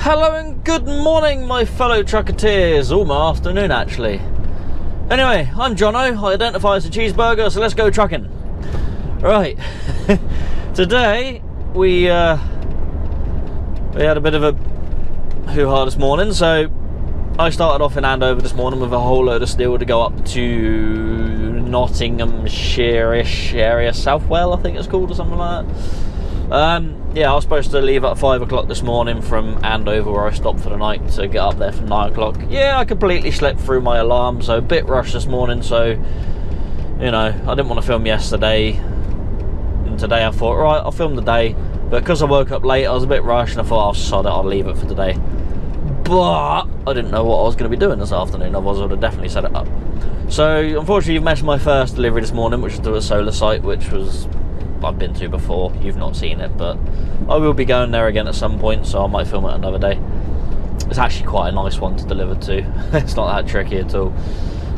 Hello and good morning, my fellow trucketeers. All my afternoon, actually. Anyway, I'm Jono. I identify as a cheeseburger, so let's go trucking. Right. Today, we had a bit of a hoo-ha this morning, so I started off in Andover this morning with a whole load of steel to go up to Nottinghamshire-ish area, Southwell, I think it's called, or something like that. Yeah, I was supposed to leave at 5 o'clock this morning from Andover, where I stopped for the night, to get up there for 9 o'clock. Yeah, I completely slept through my alarm, so a bit rushed this morning, so, you know, I didn't want to film yesterday. And today I thought, right, I'll film the day. But because I woke up late, I was a bit rushed, and I thought, I'll sod it, I'll leave it for today. But I didn't know what I was going to be doing this afternoon, otherwise I would have definitely set it up. So, unfortunately, you've missed my first delivery this morning, which was to a solar site, which was... I've been to before, you've not seen it, but I will be going there again at some point, so I might film it another day. It's actually quite a nice one to deliver to. It's not that tricky at all,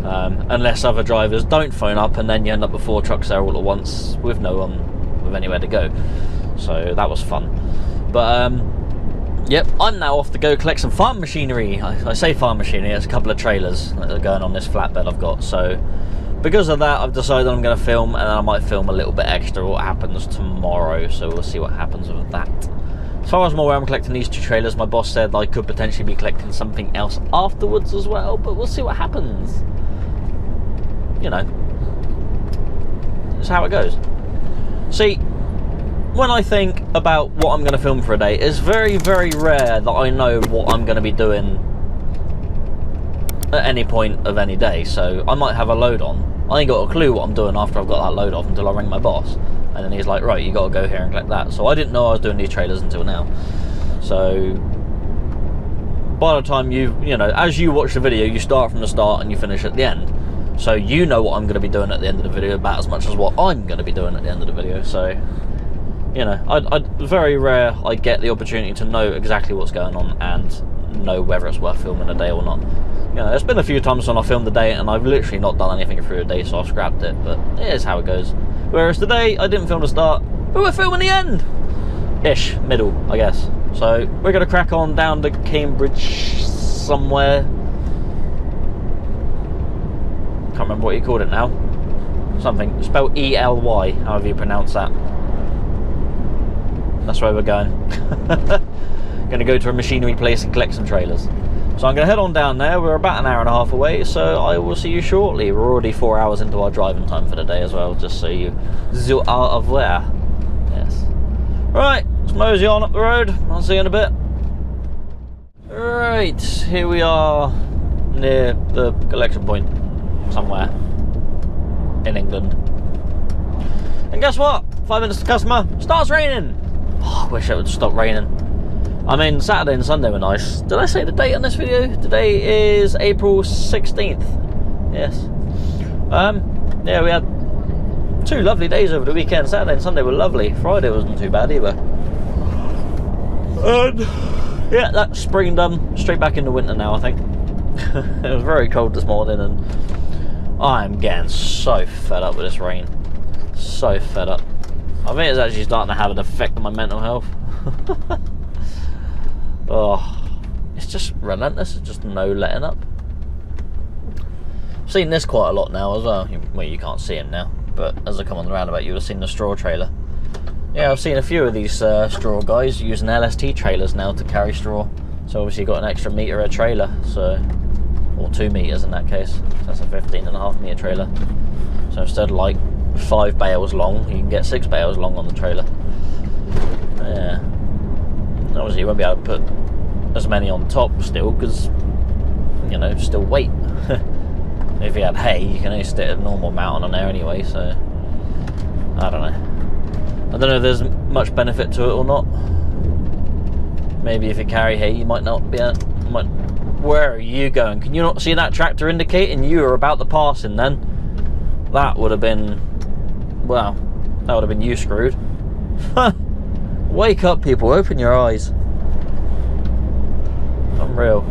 unless other drivers don't phone up, and then you end up with 4 trucks there all at once with no one with anywhere to go. So that was fun. But yep, I'm now off to go collect some farm machinery. I say farm machinery, it's a couple of trailers that are going on this flatbed I've got. So because of that, I've decided I'm going to film, and then I might film a little bit extra what happens tomorrow, so we'll see what happens with that. As far as I'm aware, I'm collecting these 2 trailers. My boss said I could potentially be collecting something else afterwards as well, but we'll see what happens. You know, it's how it goes. See, when I think about what I'm going to film for a day, it's very, very rare that I know what I'm going to be doing at any point of any day. So I might have a load on. I ain't got a clue what I'm doing after I've got that load off until I ring my boss, and then he's like, right, you got to go here and collect that. So I didn't know I was doing these trailers until now. So by the time you know, as you watch the video, you start from the start and you finish at the end. So you know what I'm going to be doing at the end of the video about as much as what I'm going to be doing at the end of the video. So, you know, I very rare I get the opportunity to know exactly what's going on and know whether it's worth filming a day or not. You know, there's been a few times when I filmed the day and I've literally not done anything through a day, so I've scrapped it, but it is how it goes. Whereas today, I didn't film the start, but we're filming the end! Ish, middle, I guess. So, we're going to crack on down to Cambridge somewhere. Can't remember what you called it now. Something, spelled E-L-Y, however you pronounce that. That's where we're going. Going to go to a machinery place and collect some trailers. So I'm going to head on down there. We're about an hour and a half away, so I will see you shortly. We're already 4 hours into our driving time for the day as well, just so you are aware. Yes. Right, let's mosey on up the road. I'll see you in a bit. Right, here we are near the collection point somewhere in England. And guess what? 5 minutes to customer, starts raining. Oh, I wish it would stop raining. I mean, Saturday and Sunday were nice. Did I say the date on this video? Today is April 16th. Yes. Yeah, we had 2 lovely days over the weekend. Saturday and Sunday were lovely. Friday wasn't too bad either. And yeah, that's spring done. Straight back into winter now, I think. It was very cold this morning, and I'm getting so fed up with this rain. So fed up. I think it's actually starting to have an effect on my mental health. Oh, it's just relentless. It's just no letting up. I've seen this quite a lot now as well. Well, you can't see him now, but as I come on the roundabout, you would have seen the straw trailer. Yeah, I've seen a few of these straw guys using LST trailers now to carry straw. So obviously you've got an extra metre a trailer, so, or 2 metres in that case. So that's a 15.5 metre trailer. So instead of like 5 bales long, you can get 6 bales long on the trailer. Yeah. Obviously you won't be able to put as many on top still, because, you know, still weight. If you had hay, you can only stick a normal amount on there anyway, so I don't know. I don't know if there's much benefit to it or not. Maybe if you carry hay, you might not be able, where are you going? Can you not see that tractor indicating you are about to pass in then? That would have been, well, that would have been you screwed. Wake up, people, open your eyes. Unreal.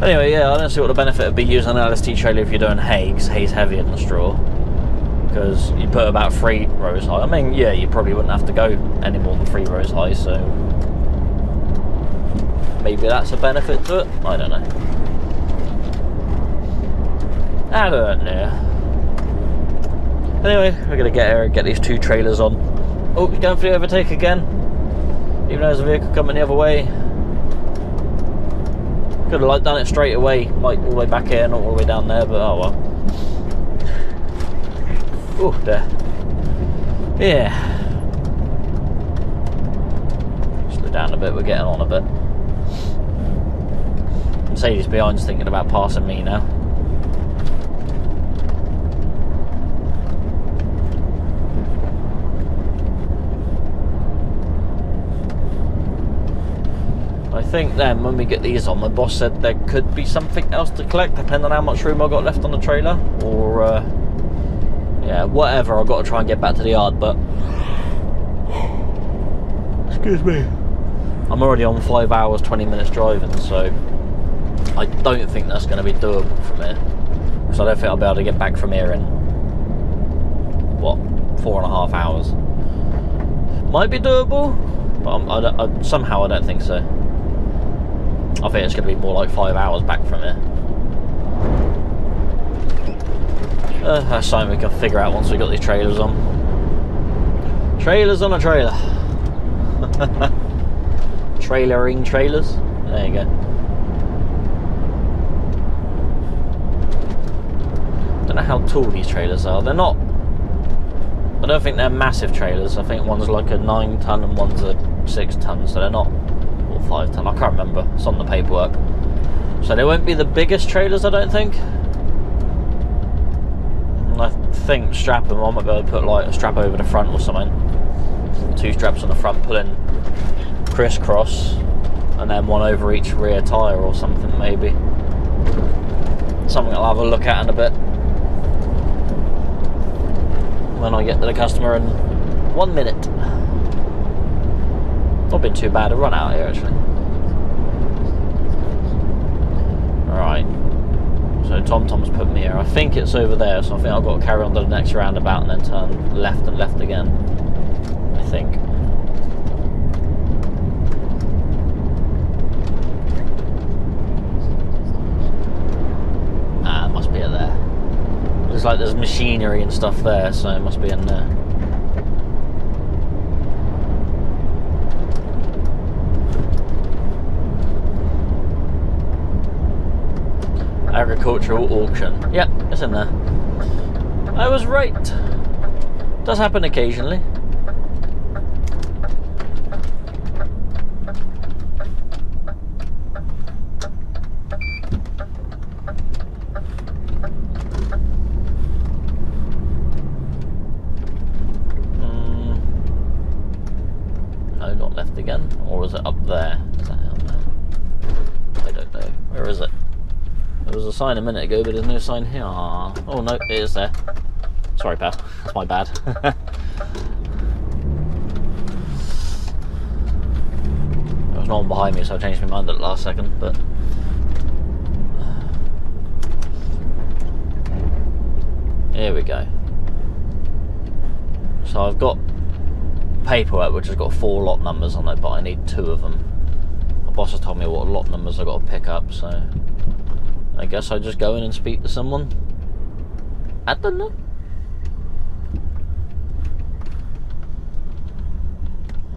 Anyway, yeah, I don't see what the benefit would be using an LST trailer if you're doing hay, because hay's heavier than straw. Because you put about 3 rows high. I mean, yeah, you probably wouldn't have to go any more than 3 rows high, so maybe that's a benefit to it. I don't know. I don't know. Anyway, we're gonna get here and get these 2 trailers on. Oh, he's going for the overtake again. Even though there's a vehicle coming the other way. Could have like done it straight away, like all the way back here, not all the way down there, but oh well. Oh, there. Yeah. Slow down a bit, we're getting on a bit. Mercedes behind's thinking about passing me now. I think then when we get these on, my boss said there could be something else to collect depending on how much room I've got left on the trailer, or yeah, whatever. I've got to try and get back to the yard, but excuse me, I'm already on 5 hours 20 minutes driving, so I don't think that's going to be doable from here, because I don't think I'll be able to get back from here in what, 4.5 hours. Might be doable, but somehow I don't think so. I think it's going to be more like 5 hours back from here. That's something we can figure out once we got these trailers on. Trailers on a trailer. Trailering trailers. There you go. Don't know how tall these trailers are. They're not. I don't think they're massive trailers. I think one's like a 9 ton and one's a 6 ton, so they're not. 5 ton, I can't remember, it's on the paperwork. So they won't be the biggest trailers, I don't think. And I think strapping them on, I might be able to put like a strap over the front or something. 2 straps on the front, pulling crisscross, and then one over each rear tyre or something maybe. Something I'll have a look at in a bit when I get to the customer in 1 minute. Not been too bad a run out here actually. Right, so TomTom's put me here. I think it's over there, so I think I've got to carry on to the next roundabout and then turn left and left again. I think. Ah, it must be in there. Looks like there's machinery and stuff there, so it must be in there. Agricultural auction. Yep, it's in there. I was right. Does happen occasionally. No, not left again. Or is it up there? Is that up there? I don't know. Where is it? There was a sign a minute ago, but there's no sign here. Oh no, it is there. Sorry, pal. That's my bad. There was no one behind me, so I changed my mind at the last second, but... Here we go. So I've got paperwork which has got 4 lot numbers on it, but I need 2 of them. My boss has told me what lot numbers I've got to pick up, so... I guess I just go in and speak to someone. I don't know.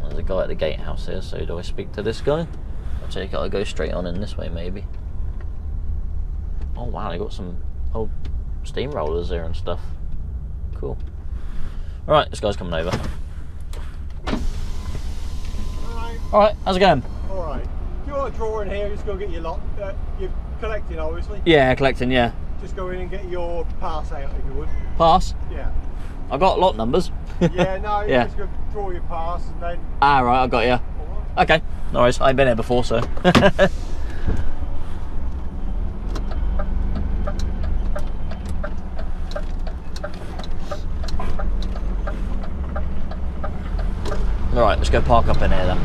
There's a guy at the gatehouse here, so do I speak to this guy? I'll take it, I'll go straight on in this way maybe. Oh wow, they got some old steamrollers there and stuff. Cool. Alright, this guy's coming over. Alright, how's it going? Alright. If you want a drawer in here, just go get your lot. You're collecting, obviously? Yeah, collecting, yeah. Just go in and get your pass out, if you would. Pass? Yeah. I got lot numbers. Yeah, no, you yeah. just go draw your pass and then... Ah, right, I got you. Right. Okay, no worries. I ain't been here before, so... Alright, let's go park up in here then.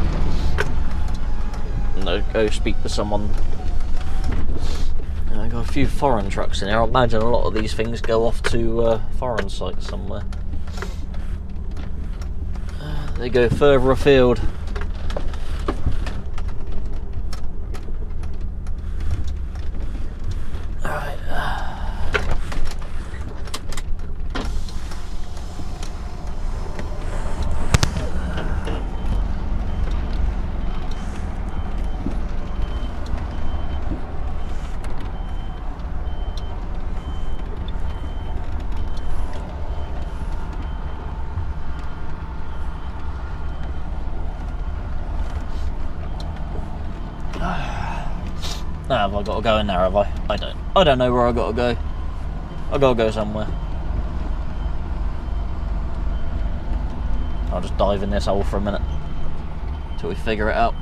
And I'll go speak to someone. I got a few foreign trucks in here. I imagine a lot of these things go off to foreign sites somewhere. They go further afield. Have I got to go in there, have I? I don't know where I got to go. I got to go somewhere. I'll just dive in this hole for a minute till we figure it out.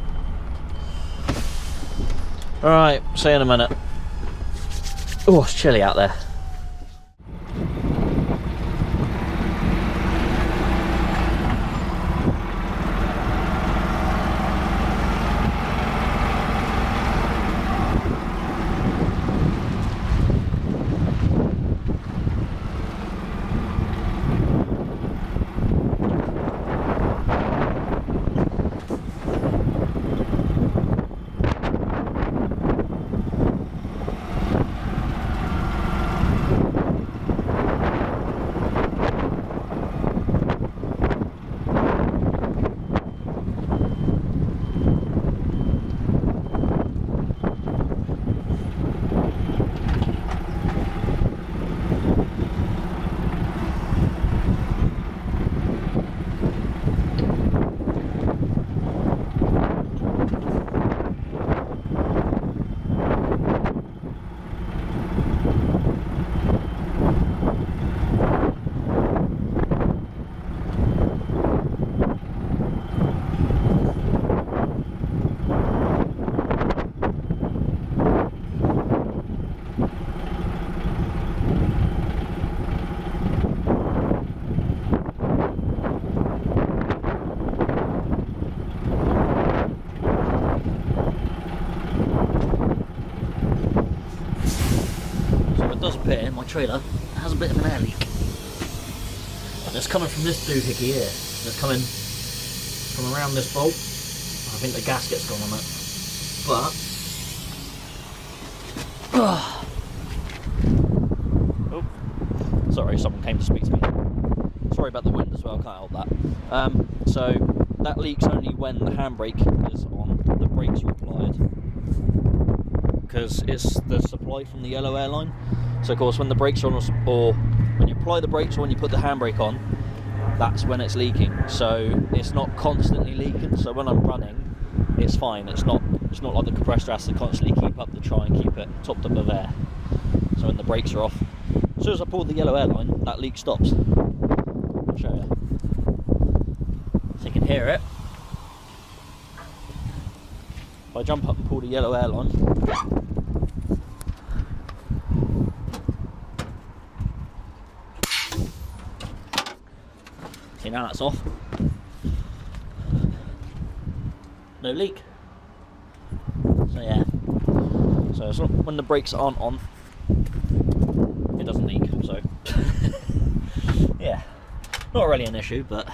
Alright, see you in a minute. Oh, it's chilly out there. My trailer has a bit of an air leak, and it's coming from this doohickey here. It's coming from around this bolt. I think the gasket's gone on it, but oh, sorry, someone came to speak to me. Sorry about the wind as well, can't help that. So that leaks only when the handbrake is on the brakes you applied, because it's the supply from the yellow airline. So of course when the brakes are on, or when you apply the brakes or when you put the handbrake on, that's when it's leaking. So it's not constantly leaking, so when I'm running it's fine. It's not like the compressor has to constantly keep up to try and keep it topped up with air. So when the brakes are off, as soon as I pull the yellow airline, that leak stops. I'll show you. So you can hear it. If I jump up and pull the yellow airline, see, now that's off. No leak. So yeah. So it's not, when the brakes aren't on, it doesn't leak. So yeah, not really an issue, but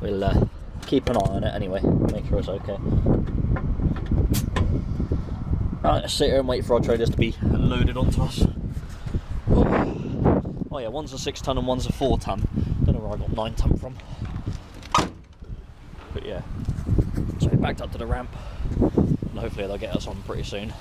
we'll keep an eye on it anyway. Make sure it's okay. Right, let's sit here and wait for our trailers to be loaded onto us. Oh yeah, one's a 6 ton and one's a 4 ton. Don't know where I got 9 ton from. But yeah, so we backed up to the ramp, and hopefully they'll get us on pretty soon.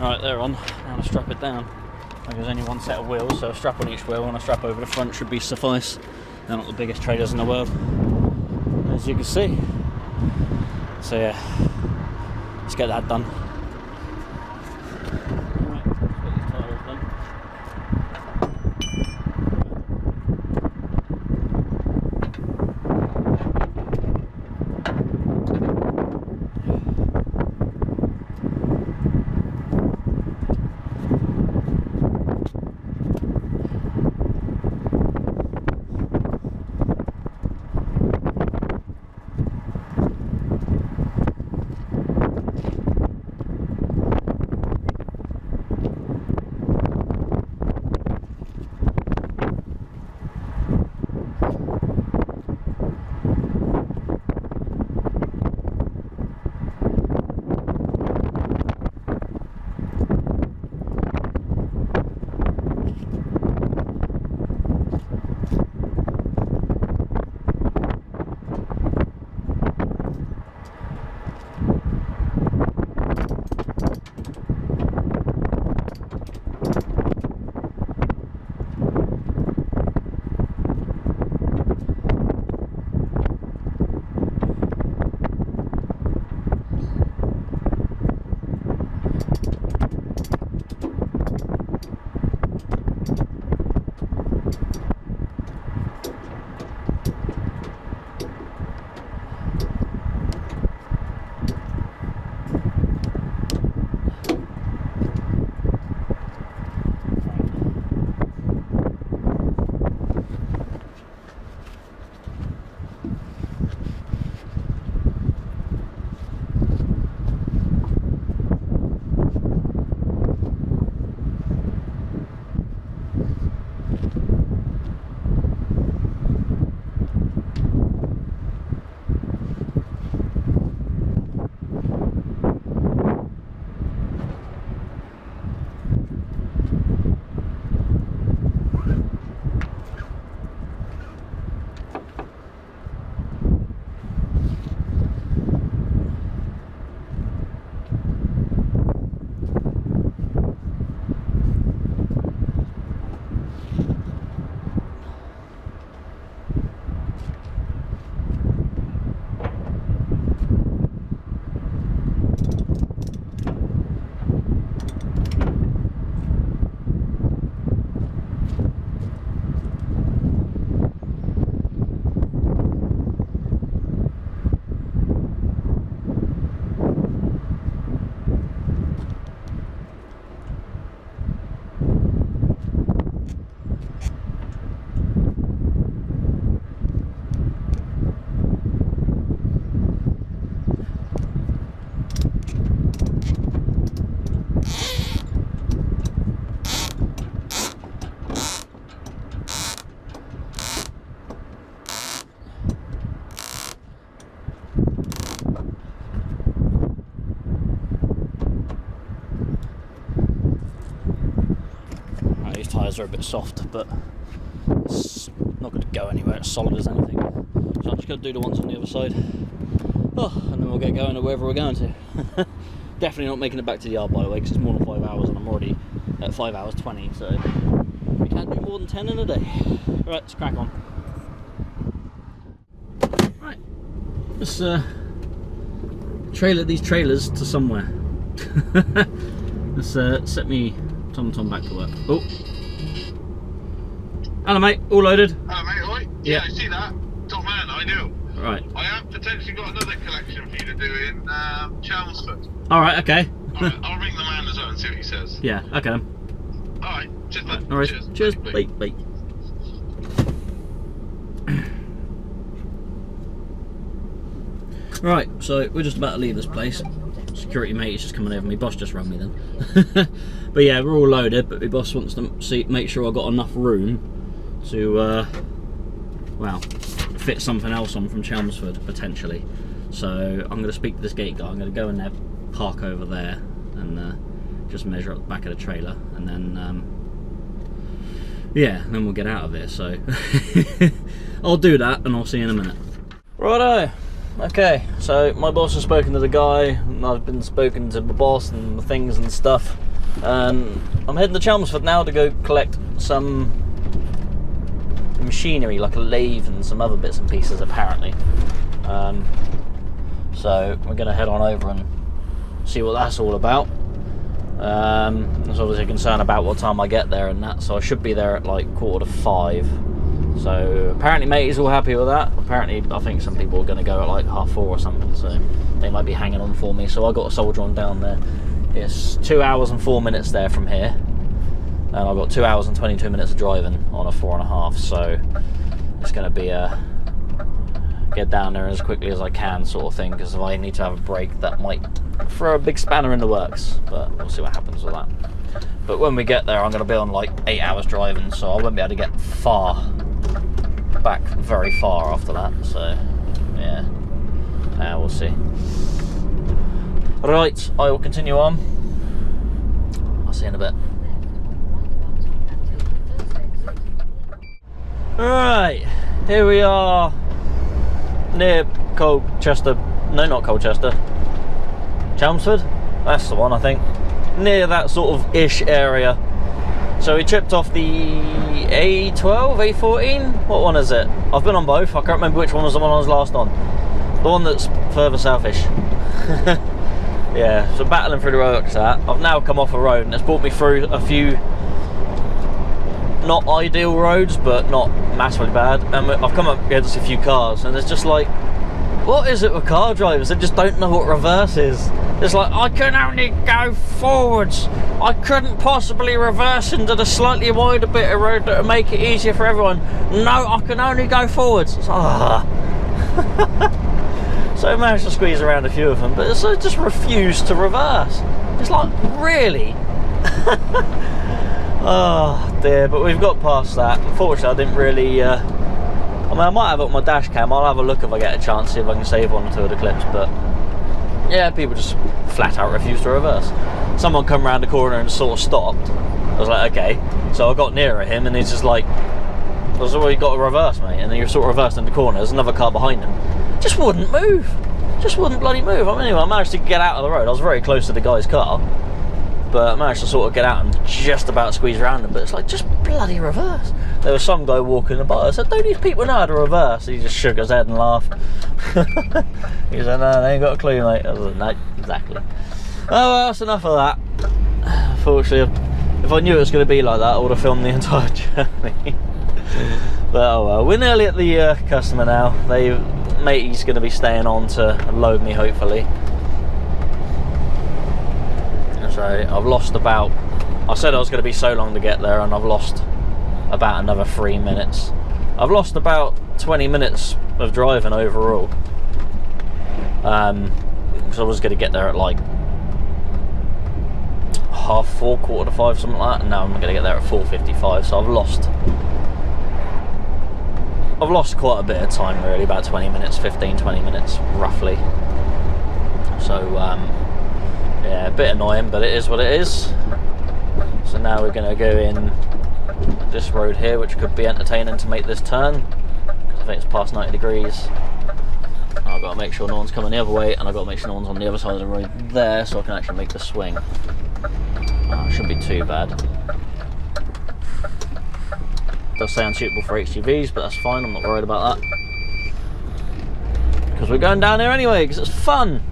Right, they're on. Now to strap it down. There's only one set of wheels, so a strap on each wheel and a strap over the front should be suffice. They're not the biggest trailers in the world, as you can see. So yeah, let's get that done. Right, let's get these tyres done. Tyres are a bit soft, but it's not going to go anywhere. It's solid as anything. So I'm just going to do the ones on the other side. Oh, and then we'll get going to wherever we're going to. Definitely not making it back to the yard, by the way, because it's more than 5 hours, and I'm already at 5 hours 20. So we can't do more than 10 in a day. Right, let's crack on. Right, let's trailer these trailers to somewhere. Let's set me Tom back to work. Oh. Hello mate, all loaded? Hello mate, alright? Yeah, I see that. Top man, I do. Right. I have potentially got another collection for you to do in Chelmsford. Alright, okay. Alright, I'll ring the man as well and see what he says. Yeah, okay then. Alright, cheers mate. Alright, cheers. Bye. Right, so we're just about to leave this place. Security mate is just coming over. My boss just rang me then. But yeah, we're all loaded, but my boss wants to make sure I've got enough room to, well, fit something else on from Chelmsford, potentially. So I'm going to speak to this gate guy. I'm going to go in there, park over there, and just measure up the back of the trailer, and then, yeah, then we'll get out of here. So I'll do that, and I'll see you in a minute. Righto. Okay, so my boss has spoken to the guy, and I've been spoken to the boss and the things and stuff. I'm heading to Chelmsford now to go collect some machinery, like a lathe and some other bits and pieces apparently. So we're going to head on over and see what that's all about. There's obviously a concern about what time I get there and that, so I should be there at like 4:45. So apparently matey's all happy with that. Apparently I think some people are going to go at like 4:30 or something, so they might be hanging on for me, so I got to soldier on down there. It's 2 hours and 4 minutes there from here, and I've got 2 hours and 22 minutes of driving on a 4.5, so it's going to be a get down there as quickly as I can sort of thing, because if I need to have a break that might throw a big spanner in the works, but we'll see what happens with that. But when we get there I'm going to be on like 8 hours driving, so I won't be able to get very far after that, so yeah, we'll see. Right, I will continue on. I'll see you in a bit. Right, here we are near Colchester. No, not Colchester. Chelmsford? That's the one, I think. Near that sort of ish area. So we chipped off the A12, A14? What one is it? I've been on both. I can't remember which one was the one I was last on. The one that's further southish. Yeah, so battling through the works that. I've now come off a road and it's brought me through a few not ideal roads, but not massively bad. And I've come up against a few cars and it's just like, what is it with car drivers? They just don't know what reverse is. It's like, I can only go forwards. I couldn't possibly reverse into the slightly wider bit of road that would make it easier for everyone. No, I can only go forwards. It's, So I managed to squeeze around a few of them, but I just refused to reverse. It's like, really? Oh dear, but we've got past that. Unfortunately, I didn't really... I mean, I might have it on my dash cam. I'll have a look if I get a chance, see if I can save one or two of the clips, but yeah, people just flat out refuse to reverse. Someone come around the corner and sort of stopped. I was like, okay. So I got nearer him and he's just like, I was like, well, you got to reverse, mate. And then you're sort of reversing in the corner. There's another car behind him. Just wouldn't move. Just wouldn't bloody move. I mean, anyway, I managed to get out of the road. I was very close to the guy's car, but I managed to sort of get out and just about squeeze around him. But it's like, just bloody reverse. There was some guy walking by. I said, don't these people know how to reverse? He just shook his head and laughed. He said, no, they ain't got a clue, mate. I was like, no, exactly. Oh, well, that's enough of that. Unfortunately, if I knew it was going to be like that, I would have filmed the entire journey. But oh well, we're nearly at the customer now. Matey's going to be staying on to load me, hopefully. So I've lost about... I said I was going to be so long to get there, and I've lost about another 3 minutes. I've lost about 20 minutes of driving overall. Because I was going to get there at like 4:30, 4:45, something like that, and now I'm going to get there at 4:55. So I've lost quite a bit of time, really, about 20 minutes, 15, 20 minutes, roughly. So, yeah, a bit annoying, but it is what it is. So now we're going to go in this road here, which could be entertaining to make this turn, because I think it's past 90 degrees. I've got to make sure no one's coming the other way, and I've got to make sure no one's on the other side of the road there, so I can actually make the swing. Shouldn't be too bad. Does say unsuitable for HGVs, but that's fine, I'm not worried about that. Because we're going down here anyway, because it's fun.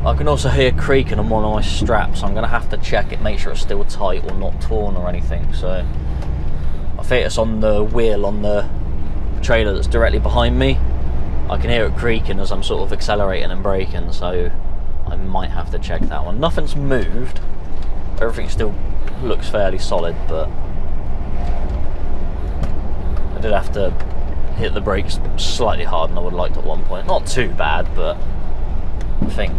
I can also hear creaking on one of my straps, so I'm going to have to check it, make sure it's still tight or not torn or anything. So I think it's on the wheel on the trailer that's directly behind me. I can hear it creaking as I'm sort of accelerating and braking, so I might have to check that one. Nothing's moved, everything still looks fairly solid, but I did have to hit the brakes slightly harder than I would have liked at one point. Not too bad, but I think,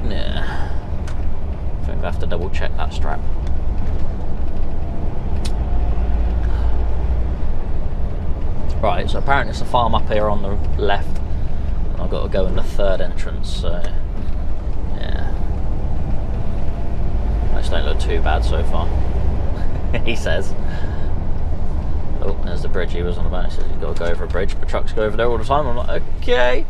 yeah, I think I have to double check that strap. Right, so apparently it's a farm up here on the left, and I've got to go in the third entrance, so yeah. Those don't look too bad so far, he says. Oh, there's the bridge he was on about. He says you've got to go over a bridge, but trucks go over there all the time. I'm like, okay.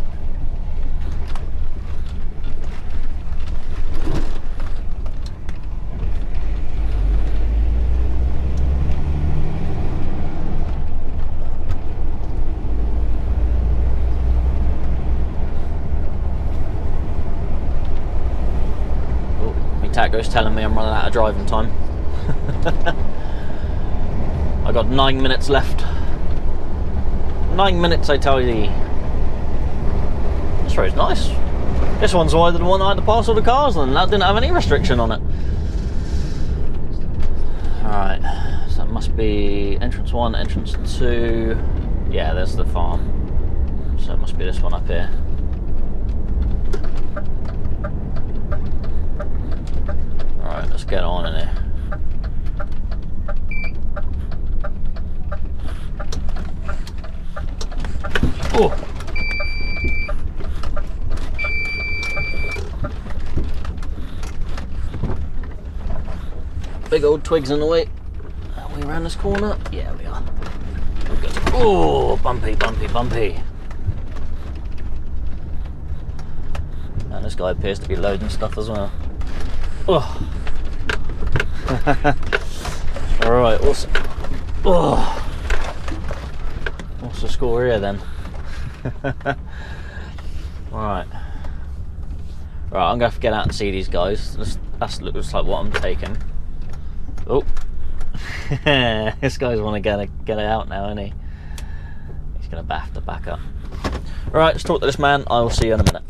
cat goes telling me I'm running out of driving time. I got 9 minutes left. 9 minutes, I tell you. This road's nice. This one's wider than the one I had to pass all the cars on. That didn't have any restriction on it. Alright, so that must be entrance 1, entrance 2. Yeah, there's the farm. So it must be this one up here. Alright, let's get on in here. Oh! Big old twigs in the way. Are we around this corner? Yeah, we are. Good. Oh, bumpy, bumpy, bumpy. And this guy appears to be loading stuff as well. Oh. Alright, what's the score here then? Right. Right, I'm gonna have to get out and see these guys. That looks like what I'm taking. Oh. This guy's want to get it out now, isn't he? He's gonna have to back up. Right, let's talk to this man. I will see you in a minute.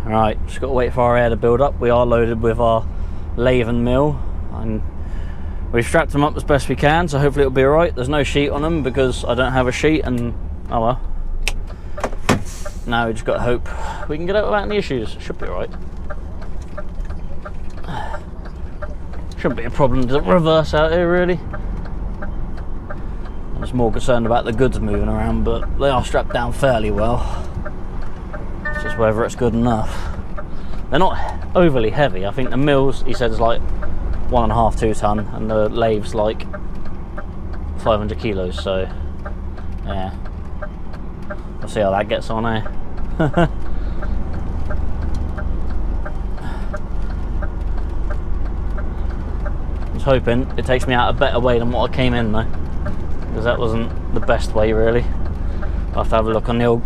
Right, just got to wait for our air to build up. We are loaded with our lathe and mill, and we've strapped them up as best we can, so hopefully it'll be alright. There's no sheet on them because I don't have a sheet, and oh well. Now we just got to hope we can get out without any issues. Should be alright. Shouldn't be a problem to reverse out here really. I'm just more concerned about the goods moving around, but they are strapped down fairly well. It's just whether it's good enough. They're not overly heavy. I think the mills, he said, is like 1.5, 2 ton, and the lathes like 500 kilos. So yeah, we'll see how that gets on, eh? I was hoping it takes me out a better way than what I came in though, because that wasn't the best way really. I'll have to have a look on the old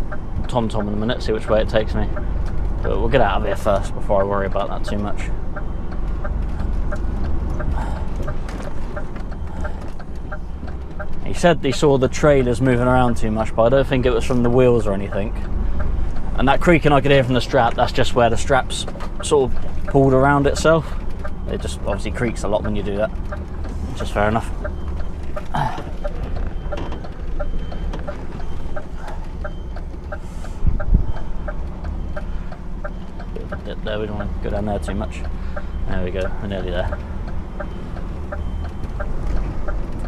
TomTom in a minute, see which way it takes me. But we'll get out of here first before I worry about that too much. He said he saw the trailers moving around too much, but I don't think it was from the wheels or anything. And that creaking I could hear from the strap, that's just where the strap's sort of pulled around itself. It just obviously creaks a lot when you do that, which is fair enough. There, we don't want to go down there too much. There we go, we're nearly there.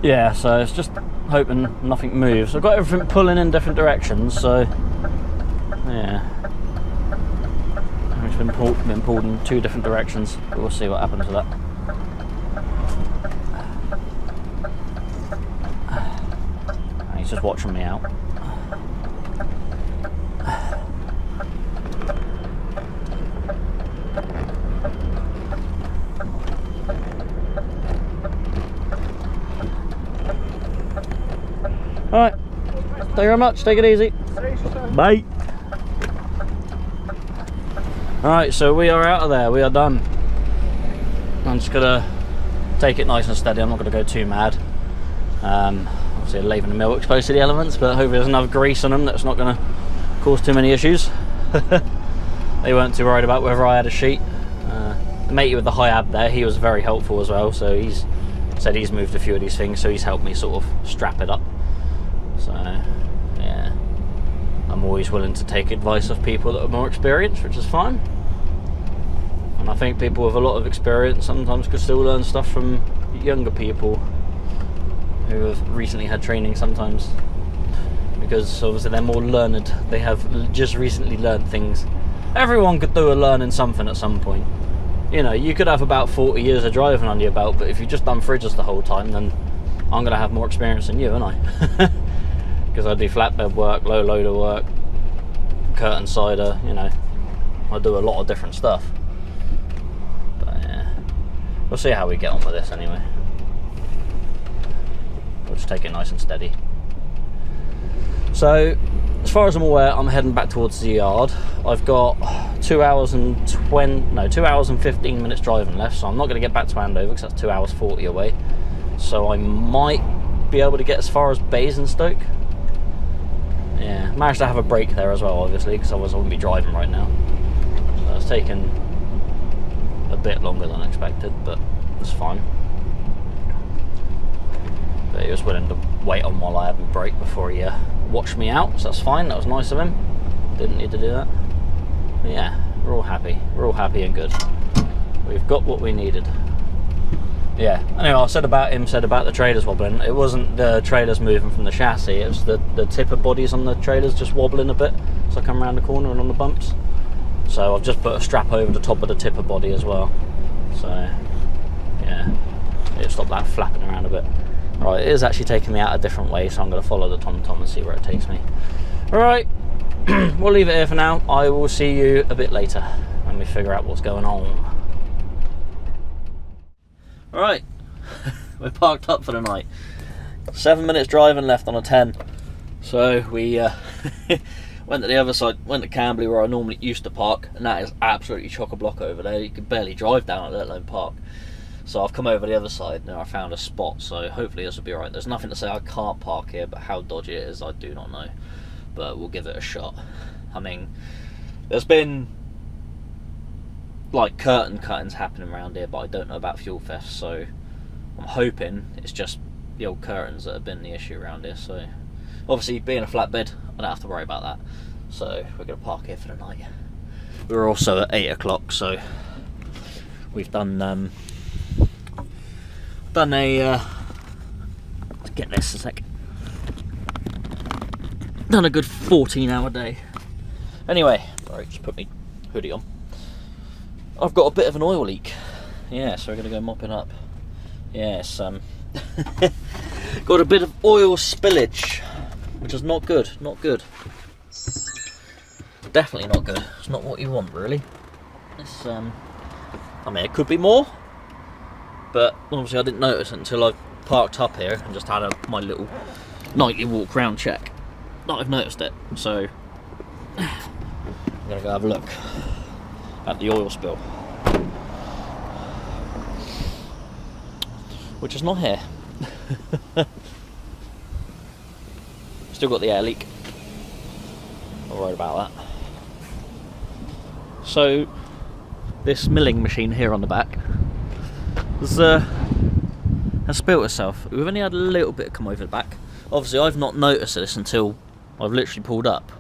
Yeah, so it's just hoping nothing moves. I've got everything pulling in different directions, so yeah. It's been pulled in 2 different directions, but we'll see what happens with that. He's just watching me out. Alright, thank you very much, take it easy. Bye. Alright, so we are out of there, we are done. I'm just gonna take it nice and steady, I'm not gonna go too mad. Obviously leaving the mill exposed to the elements, but hopefully there's enough grease on them that's not gonna cause too many issues. They weren't too worried about whether I had a sheet. The matey with the high ab there, he was very helpful as well, so he's said he's moved a few of these things, so he's helped me sort of strap it up. So yeah, I'm always willing to take advice of people that are more experienced, which is fine. And I think people with a lot of experience sometimes could still learn stuff from younger people who have recently had training sometimes, because obviously they're more learned, they have just recently learned things. Everyone could do a learning something at some point. You know, you could have about 40 years of driving under your belt, but if you've just done fridges the whole time, then I'm going to have more experience than you, aren't I? Because I do flatbed work, low loader work, curtain sider, you know, I do a lot of different stuff. But yeah, we'll see how we get on with this anyway. We'll just take it nice and steady. So, as far as I'm aware, I'm heading back towards the yard. I've got 2 hours and 15 minutes driving left, so I'm not going to get back to Andover because that's 2 hours 40 away. So I might be able to get as far as Basingstoke. Yeah, managed to have a break there as well, obviously, because otherwise I wouldn't be driving right now. So it's taken a bit longer than expected, but it's fine. But he was willing to wait on while I had my break before he watched me out, so that's fine. That was nice of him. Didn't need to do that. But yeah, we're all happy. We're all happy and good. We've got what we needed. Yeah, anyway, I said about the trailers wobbling. It wasn't the trailers moving from the chassis, it was the tipper bodies on the trailers just wobbling a bit as I come around the corner and on the bumps. So I've just put a strap over the top of the tipper body as well. So yeah, it'll stop that flapping around a bit. Right, it is actually taking me out a different way, so I'm going to follow the TomTom and see where it takes me. Alright, we'll leave it here for now. I will see you a bit later when we figure out what's going on. Alright, we're parked up for the night. 7 minutes driving left on a 10. So we went to the other side, went to Camberley where I normally used to park, and that is absolutely chock-a-block over there. You could barely drive down it, let alone park. So I've come over the other side and I found a spot, so hopefully this will be alright. There's nothing to say I can't park here, but how dodgy it is I do not know. But we'll give it a shot. I mean, there's been like curtain cuttings happening around here, but I don't know about fuel theft, so I'm hoping it's just the old curtains that have been the issue around here. So obviously being a flatbed, I don't have to worry about that. So we're going to park here for the night. We're also at 8 o'clock, so we've done done a get this a sec. Done a good 14-hour day. Anyway, right, just put my hoodie on. I've got a bit of an oil leak. Yeah, so we're gonna go mopping up. Yes, got a bit of oil spillage, which is not good. Not good. Definitely not good. It's not what you want, really. It's I mean, it could be more, but obviously I didn't notice it until I parked up here and just had my little nightly walk round check that I've noticed it. So I'm gonna go have a look at the oil spill, which is not here. Still got the air leak. Not worried about that. So this milling machine here on the back has spilt itself. We've only had a little bit come over the back. Obviously I've not noticed this until I've literally pulled up.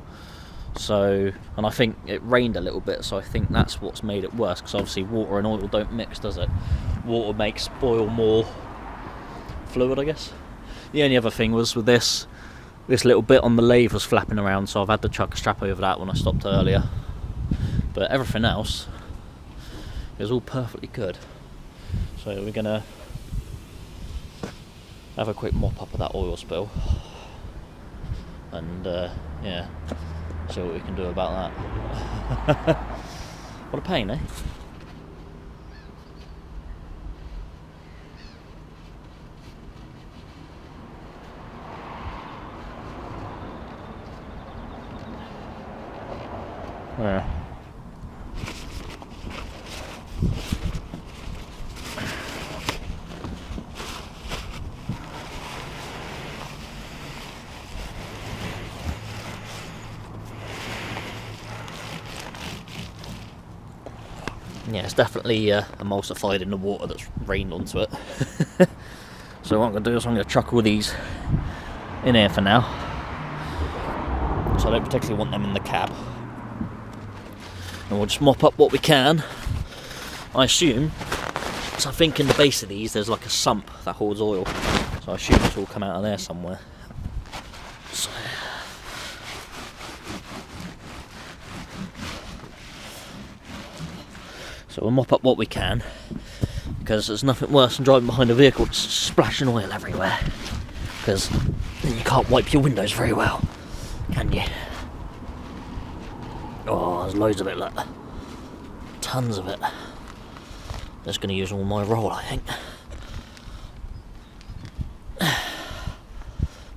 So, and I think it rained a little bit, so I think that's what's made it worse, because obviously water and oil don't mix, does it? Water makes oil more fluid, I guess. The only other thing was with this little bit on the lathe was flapping around, so I've had to chuck a strap over that when I stopped earlier. But everything else is all perfectly good. So we're gonna have a quick mop up of that oil spill, and yeah, see what we can do about that. What a pain, eh? Yeah. Yeah, it's definitely emulsified in the water that's rained onto it. So what I'm going to do is I'm going to chuck all these in here for now. So I don't particularly want them in the cab. And we'll just mop up what we can. I assume, so I think in the base of these there's like a sump that holds oil. So I assume it's all come out of there somewhere. So we'll mop up what we can, because there's nothing worse than driving behind a vehicle that's splashing oil everywhere, because then you can't wipe your windows very well, can you? Oh, there's loads of it, look. Tons of it. Just going to use all my roll, I think.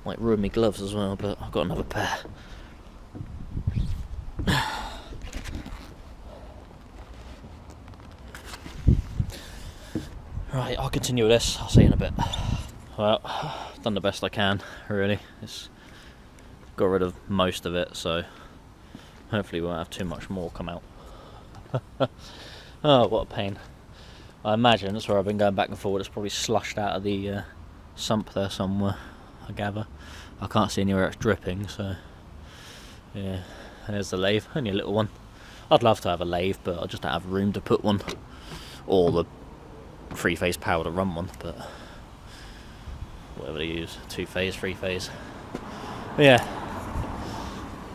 Might ruin my gloves as well, but I've got another pair. Right, I'll continue with this. I'll see you in a bit. Well, I've done the best I can, really. It's got rid of most of it, so hopefully we won't have too much more come out. Oh, what a pain. I imagine that's where I've been going back and forward. It's probably slushed out of the sump there somewhere, I gather. I can't see anywhere it's dripping, so yeah. And there's the lathe, only a little one. I'd love to have a lathe, but I just don't have room to put one, or the 3-phase power to run one, but whatever they use, 2-phase, 3-phase. But yeah,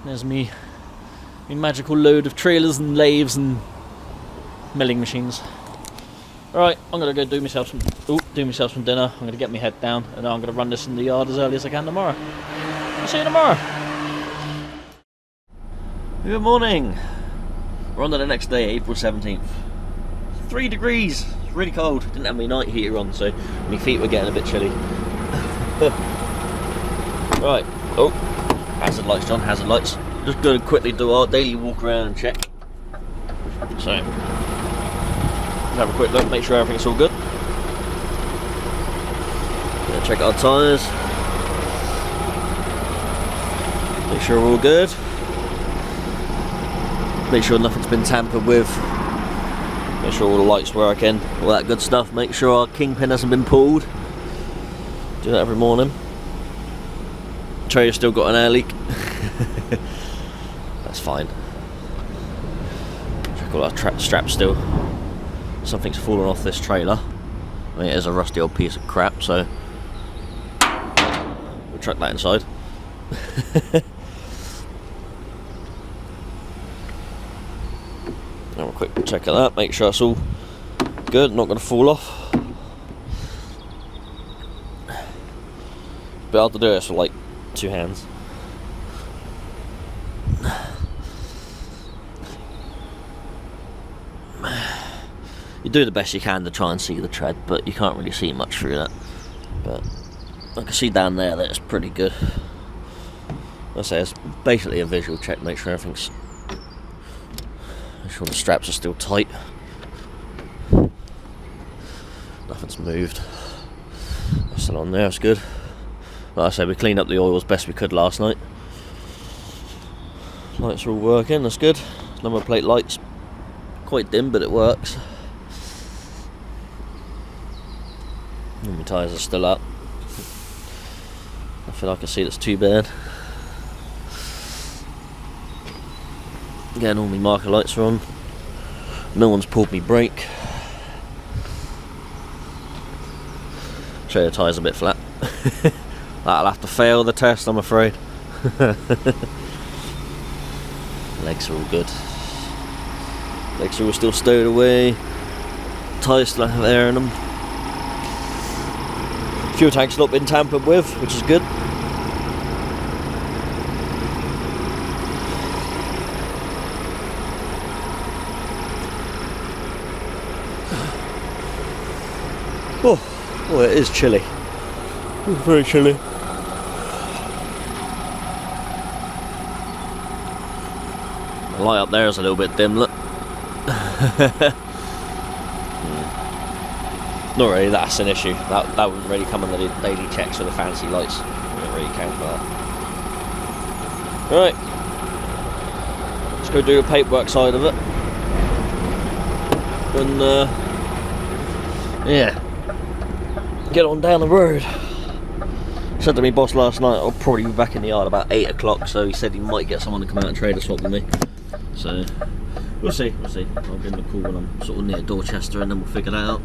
there's me magical load of trailers and lathes and milling machines. Right, I'm gonna go do myself some dinner. I'm gonna get my head down, and then I'm gonna run this in the yard as early as I can tomorrow. I'll see you tomorrow. Good morning. We're on to the next day, April 17th. 3 degrees. It's really cold. Didn't have my night heater on, so my feet were getting a bit chilly. Right. Oh, hazard lights, John. Hazard lights. Just going to quickly do our daily walk around and check. So, have a quick look, make sure everything's all good. Yeah, check our tyres. Make sure we're all good. Make sure nothing's been tampered with. Make sure all the lights working, all that good stuff. Make sure our kingpin hasn't been pulled. Do that every morning. Trailer's still got an air leak. That's fine. Check all our straps still. Something's fallen off this trailer. I mean, it is a rusty old piece of crap, so we'll chuck that inside. Have a quick check at that, make sure it's all good, not going to fall off. But I'll have to do this with like 2 hands. You do the best you can to try and see the tread, but you can't really see much through that. But I can see down there that it's pretty good. I say it's basically a visual check, make sure everything's, make sure the straps are still tight. Nothing's moved. That's still on there, it's good. Like I say, we cleaned up the oil as best we could last night. Lights are all working, that's good. Number plate lights, quite dim, but it works. And my tyres are still up. Nothing I can see that's too bad. Again, all my marker lights are on. No one's pulled me brake. Show you the tyres a bit flat. That'll have to fail the test, I'm afraid. Legs are all good. Legs are all still stowed away. Tyres still have air in them. Fuel tank's not been tampered with, which is good. Oh, it is chilly. It's very chilly. The light up there is a little bit dim, look. Not really, that's an issue. That wouldn't really come on the daily checks for the fancy lights. I don't really count for that. Right. Let's go do the paperwork side of it. And yeah. Get on down the road. Said to me boss last night I'll probably be back in the yard about 8 o'clock, so he said he might get someone to come out and trade a swap with me. So we'll see. I'll give him a call when I'm sort of near Dorchester and then we'll figure that out.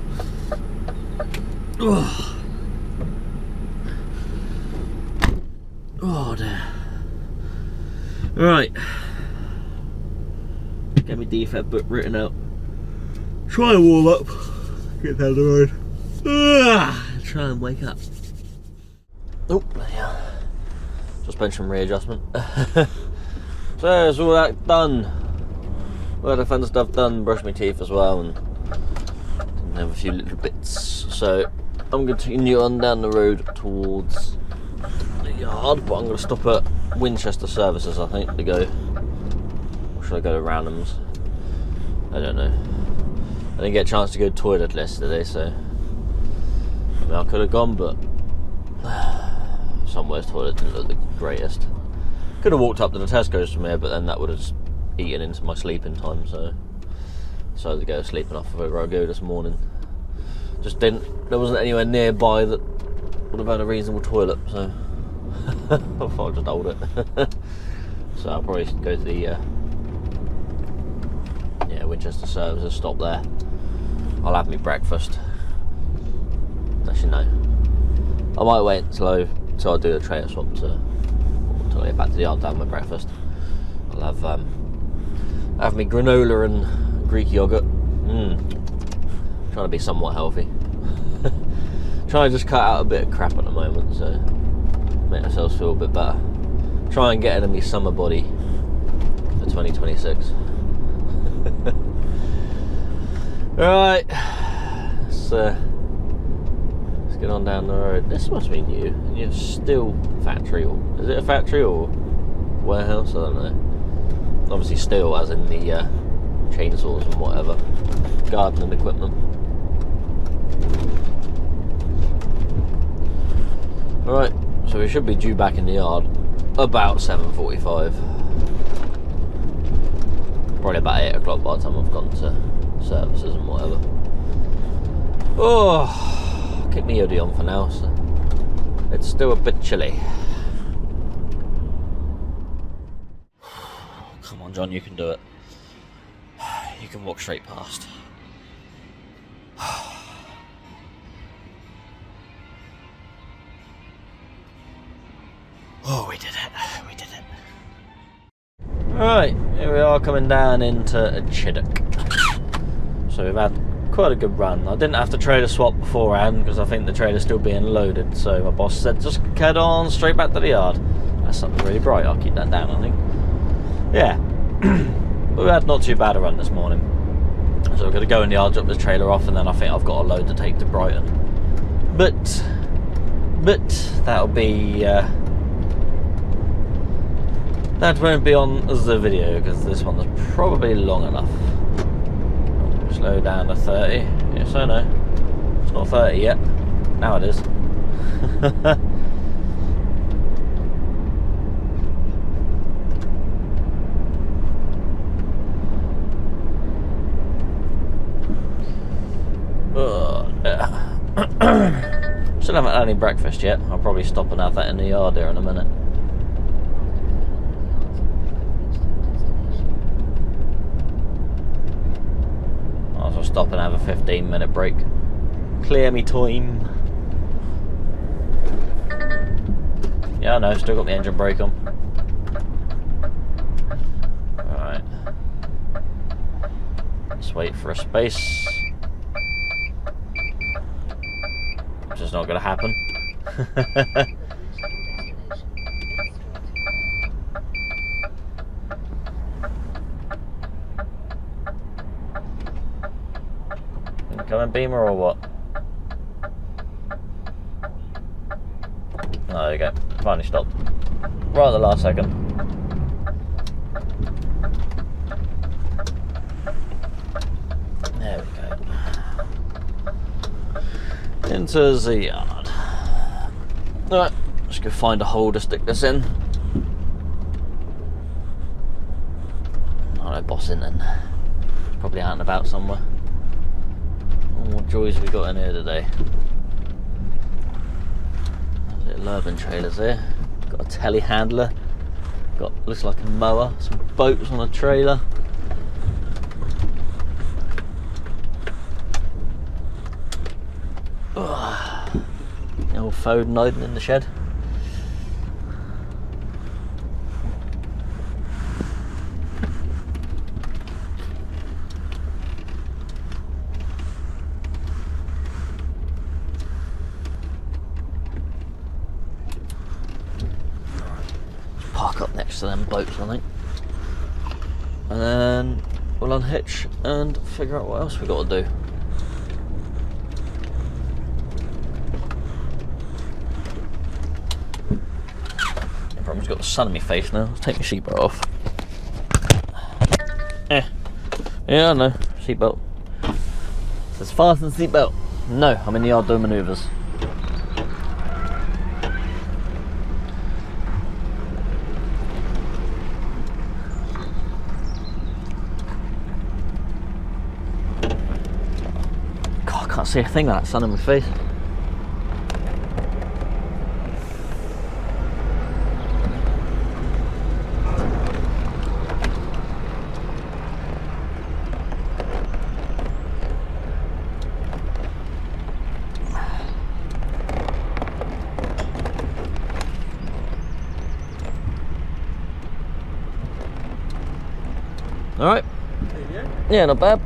Oh dear. Right. Get my defect book written out. Try and warm up. Get down the road. Try and wake up. Oh, yeah. Suspension readjustment. So there's all that done. All the fun stuff done. Brushed my teeth as well and have a few little bits. So I'm going to continue on down the road towards the yard, but I'm going to stop at Winchester Services, I think, to go. Or should I go to Randoms? I don't know. I didn't get a chance to go toiletless today, so I mean, I could have gone, but somewhere's toilet didn't look the greatest. Could have walked up to the Tesco's from here, but then that would have just eaten into my sleeping time, so decided to go sleeping off where I go this morning. Just didn't, there wasn't anywhere nearby that would have had a reasonable toilet, so I thought I'd just hold it. So I'll probably go to the Winchester Services, stop there. I'll have my breakfast. Actually no, I might wait until I do the trailer swap until I get back to the yard to have my breakfast. I'll have my granola and Greek yogurt. Trying to be somewhat healthy. Trying to just cut out a bit of crap at the moment, so make myself feel a bit better. Try and get into my summer body for 2026. Right, let's get on down the road. This must be new. And you're still factory, or is it a factory or warehouse? I don't know. Obviously still, as in the chainsaws and whatever, gardening equipment. Alright, so we should be due back in the yard about 7:45. Probably about 8 o'clock by the time I've gone to services and whatever. Oh, keep my hoodie on for now, so it's still a bit chilly. Come on, John, you can do it. You can walk straight past. Oh, we did it. We did it. Right, here we are coming down into Chiddock. So we've had quite a good run. I didn't have to trailer swap beforehand because I think the trailer's still being loaded. So my boss said just head on straight back to the yard. That's something really bright. I'll keep that down, I think. Yeah. But we had not too bad a run this morning. So we're going to go in the yard, drop this trailer off, and then I think I've got a load to take to Brighton. But that'll be... that won't be on the video because this one is probably long enough. Slow down to 30. Yes, I know. It's not 30 yet. Now it is. Still haven't had any breakfast yet. I'll probably stop and have that in the yard here in a minute. I'll stop and have a 15-minute break. Clear me time. Yeah, I know, still got the engine brake on. Alright. Let's wait for a space. Which is not going to happen. Incoming beamer or what? Oh, there you go. Finally stopped. Right at the last second. There we go. Into the yard. Alright, let's go find a hole to stick this in. Alright, boss in then. Probably out and about somewhere. What joys we got in here today. Little urban trailers here. Got a telehandler. Got, looks like a mower. Some boats on a trailer. The old Foden hiding in the shed. Park up next to them boats, I think. And then we'll unhitch and figure out what else we got to do. I've got the sun in my face now. Let's take my seatbelt off. Yeah, I know. Seatbelt. Says fasten seatbelt. No, I'm in the yard doing manoeuvres. God, I can't see a thing with that sun in my face. Alright. Yeah, not bad.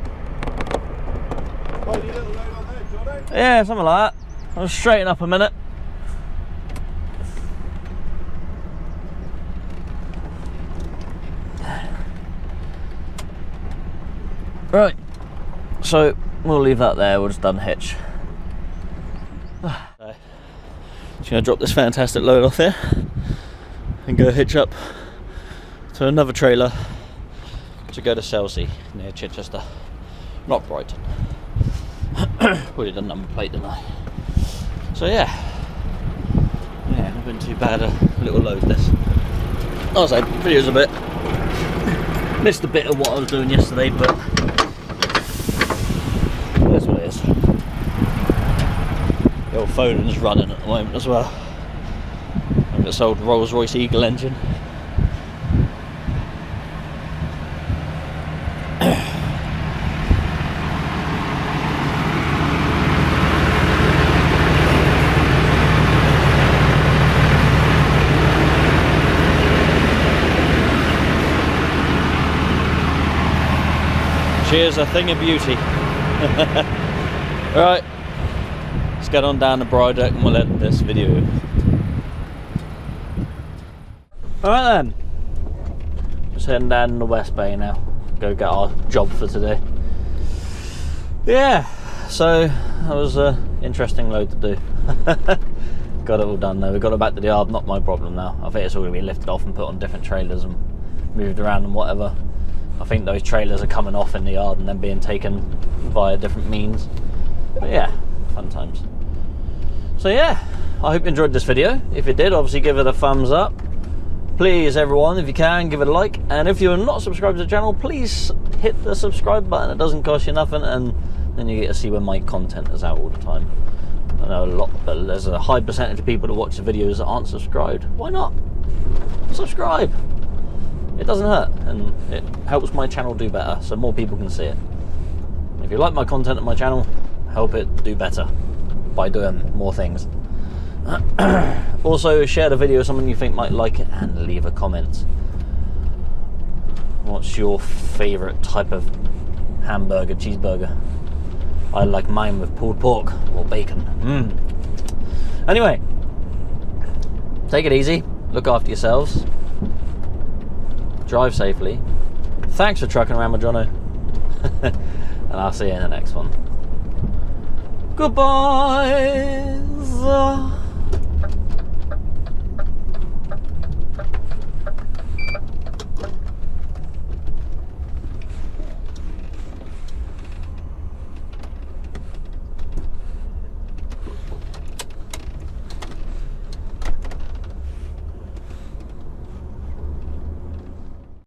Yeah, something like that. I'll straighten up a minute. Right. So, we'll leave that there. We'll just unhitch. Just going to drop this fantastic load off here and go hitch up to another trailer to go to Chelmsford near Chichester, not Brighton. Put it a number plate, didn't I? So yeah, not been too bad a little load this. I'll say video's a bit missed a bit of what I was doing yesterday, but that's what it is. The old Foden's running at the moment as well. And this old Rolls-Royce Eagle engine. She is a thing of beauty. Right, let's get on down the bride deck and we'll end this video. Alright then, just heading down in the West Bay now. Go get our job for today. Yeah, so that was an interesting load to do. Got it all done though. We got it back to the yard, not my problem now. I think it's all going to be lifted off and put on different trailers and moved around and whatever. I think those trailers are coming off in the yard and then being taken via different means. But yeah, fun times. So yeah, I hope you enjoyed this video. If you did, obviously give it a thumbs up. Please everyone, if you can, give it a like. And if you're not subscribed to the channel, please hit the subscribe button. It doesn't cost you nothing, and then you get to see when my content is out all the time. I know a lot, but there's a high percentage of people that watch the videos that aren't subscribed. Why not? Subscribe. It doesn't hurt, and it helps my channel do better, so more people can see it. If you like my content on my channel, help it do better by doing more things. Also, share the video with someone you think might like it, and leave a comment. What's your favourite type of hamburger, cheeseburger? I like mine with pulled pork or bacon. Anyway, take it easy, look after yourselves, drive safely. Thanks for trucking around with Jono. And I'll see you in the next one. Goodbye.